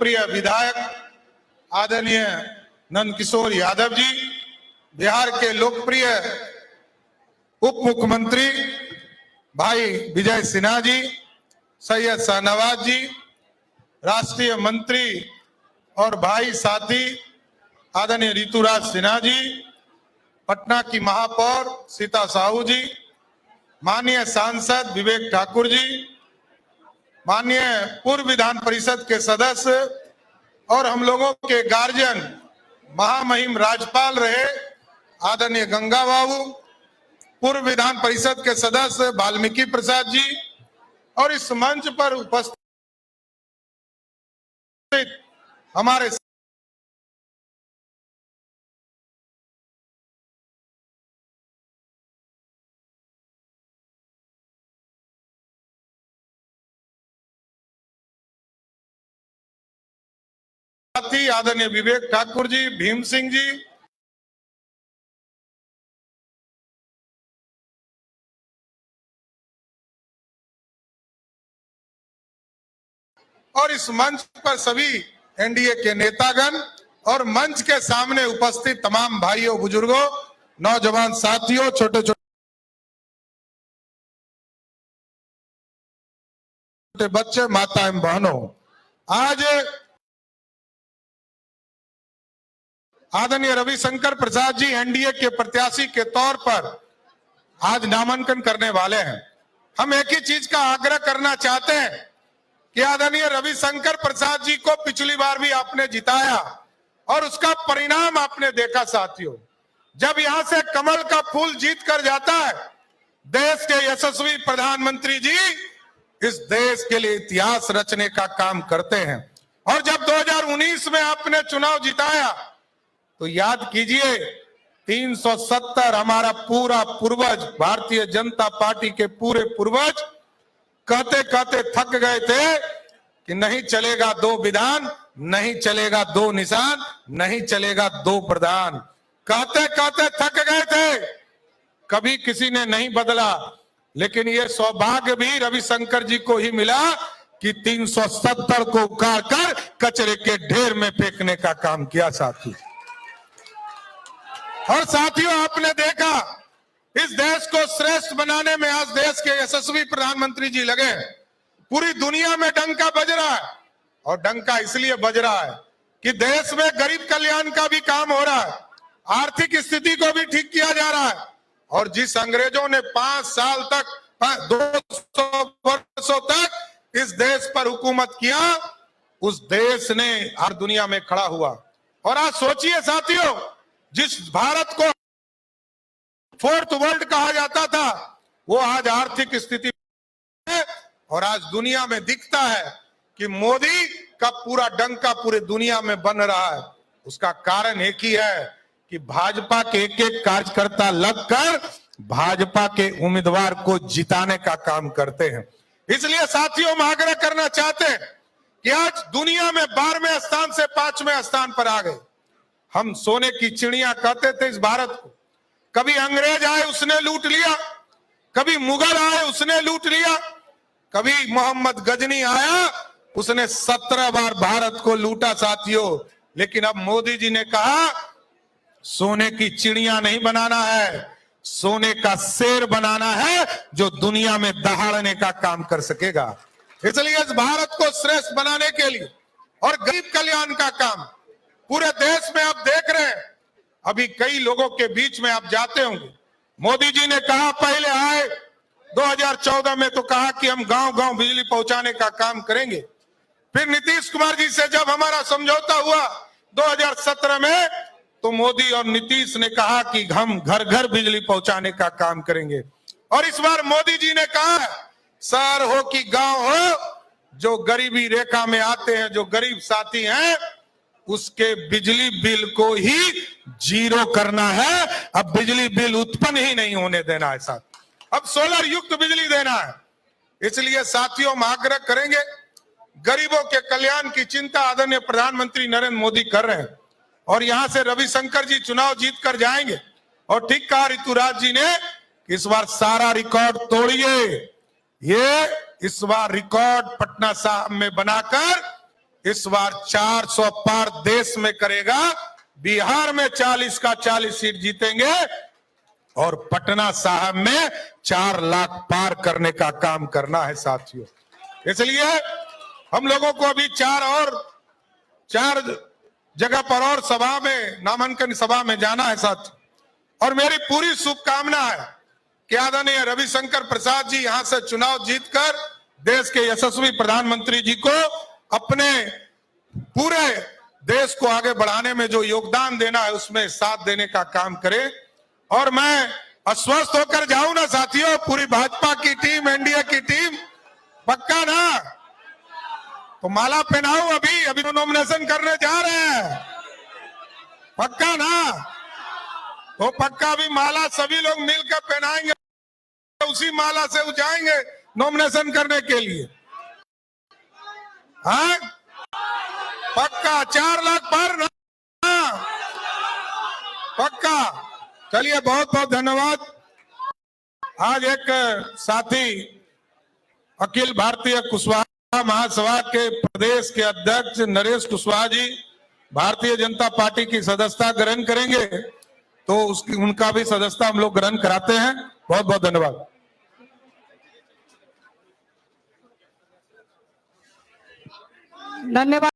लोकप्रिय विधायक आदरणीय नंदकिशोर यादव जी, बिहार के लोकप्रिय उप मुख्यमंत्री भाई विजय सिन्हा जी, सैयद शाहनवाज जी, राष्ट्रीय मंत्री और भाई साथी आदरणीय ऋतुराज सिन्हा जी, पटना की महापौर सीता साहू जी, माननीय सांसद विवेक ठाकुर जी, माननीय पूर्व विधान परिषद के सदस्य और हम लोगों के गार्जियन महामहिम राज्यपाल रहे आदरणीय गंगा बाबू, पूर्व विधान परिषद के सदस्य वाल्मीकि प्रसाद जी और इस मंच पर उपस्थित हमारे साथी आदरणीय विवेक ठाकुर जी, भीम सिंह जी, और इस मंच पर सभी एनडीए के नेतागण और मंच के सामने उपस्थित तमाम भाइयों, बुजुर्गों, नौजवान साथियों, छोटे छोटे बच्चे, माता एवं बहनों, आज आदरणीय रविशंकर प्रसाद जी एनडीए के प्रत्याशी के तौर पर आज नामांकन करने वाले हैं। हम एक ही चीज का आग्रह करना चाहते हैं कि आदरणीय रविशंकर प्रसाद जी को पिछली बार भी आपने जिताया और उसका परिणाम आपने देखा साथियों। जब यहां से कमल का फूल जीत कर जाता है, देश के यशस्वी प्रधानमंत्री जी इस देश के लिए इतिहास रचने का काम करते हैं। और जब 2019 में आपने चुनाव जिताया तो याद कीजिए 370 हमारा पूरा पूर्वज, भारतीय जनता पार्टी के पूरे पूर्वज कहते कहते थक गए थे कि नहीं चलेगा दो विधान, नहीं चलेगा दो निशान, नहीं चलेगा दो प्रधान। कहते कहते थक गए थे, कभी किसी ने नहीं बदला। लेकिन ये सौभाग्य भी रविशंकर जी को ही मिला कि 370 को उखाड़ कर कचरे के ढेर में फेंकने का काम किया साथी। और साथियों, आपने देखा इस देश को श्रेष्ठ बनाने में आज देश के यशस्वी प्रधानमंत्री जी लगे। पूरी दुनिया में डंका बज रहा है और डंका इसलिए बज रहा है कि देश में गरीब कल्याण का भी काम हो रहा है, आर्थिक स्थिति को भी ठीक किया जा रहा है। और जिस अंग्रेजों ने 5 साल तक 200 वर्षों तक इस देश पर हुकूमत किया, उस देश ने हर दुनिया में खड़ा हुआ। और आज सोचिए साथियों, जिस भारत को 4th वर्ल्ड कहा जाता था, वो आज आर्थिक स्थिति में और आज दुनिया में दिखता है कि मोदी का पूरा डंका पूरे दुनिया में बन रहा है। उसका कारण एक ही है कि भाजपा के एक एक कार्यकर्ता लगकर भाजपा के उम्मीदवार को जिताने का काम करते हैं। इसलिए साथियों, हम आग्रह करना चाहते हैं कि आज दुनिया में 12वें स्थान से 5वें स्थान पर आ गए। हम सोने की चिड़िया कहते थे इस भारत को। कभी अंग्रेज आए उसने लूट लिया, कभी मुगल आए उसने लूट लिया, कभी मोहम्मद गजनी आया उसने 17 बार भारत को लूटा साथियों। लेकिन अब मोदी जी ने कहा सोने की चिड़िया नहीं बनाना है, सोने का शेर बनाना है जो दुनिया में दहाड़ने का काम कर सकेगा। इसलिए इस भारत को श्रेष्ठ बनाने के लिए और गरीब कल्याण का काम पूरे देश में आप देख रहे हैं। अभी कई लोगों के बीच में आप जाते होंगे, मोदी जी ने कहा पहले आए 2014 में तो कहा कि हम गांव-गांव बिजली पहुंचाने का काम करेंगे। फिर नीतीश कुमार जी से जब हमारा समझौता हुआ 2017 में, तो मोदी और नीतीश ने कहा कि हम घर घर बिजली पहुंचाने का काम करेंगे। और इस बार मोदी जी ने कहा शहर हो कि गांव हो, जो गरीबी रेखा में आते हैं, जो गरीब साथी हैं, उसके बिजली बिल को ही जीरो करना है। अब बिजली बिल उत्पन्न ही नहीं होने देना है साथ, अब सोलर युक्त बिजली देना है। इसलिए साथियों, हम आग्रह करेंगे, गरीबों के कल्याण की चिंता आदरणीय प्रधानमंत्री नरेंद्र मोदी कर रहे हैं और यहां से रविशंकर जी चुनाव जीत कर जाएंगे। और ठीक कहा ऋतुराज जी ने, इस बार सारा रिकॉर्ड तोड़िए। ये इस बार रिकॉर्ड पटना साहब में बनाकर इस बार 400 पार देश में करेगा। बिहार में 40 का 40 सीट जीतेंगे और पटना साहिब में 4 लाख पार करने का काम करना है साथियों। इसलिए हम लोगों को अभी 4 जगह पर और सभा में, नामांकन सभा में जाना है साथियों। और मेरी पूरी शुभकामना है कि आदरणीय रविशंकर प्रसाद जी यहां से चुनाव जीतकर देश के यशस्वी प्रधानमंत्री जी को अपने पूरे देश को आगे बढ़ाने में जो योगदान देना है उसमें साथ देने का काम करें। और मैं आश्वस्त होकर जाऊं ना साथियों, पूरी भाजपा की टीम, एनडीए की टीम, पक्का ना? तो माला पहनाऊं अभी तो नॉमिनेशन करने जा रहे हैं, पक्का ना? तो पक्का भी माला सभी लोग मिलकर पहनाएंगे, उसी माला से जाएंगे नॉमिनेशन करने के लिए। हाँ पक्का 4 लाख पर ना? पक्का। चलिए बहुत बहुत धन्यवाद। आज एक साथी अखिल भारतीय कुशवाहा महासभा के प्रदेश के अध्यक्ष नरेश कुशवाहा जी भारतीय जनता पार्टी की सदस्यता ग्रहण करेंगे, तो उनका भी सदस्यता हम लोग ग्रहण कराते हैं। बहुत बहुत धन्यवाद। धन्यवाद।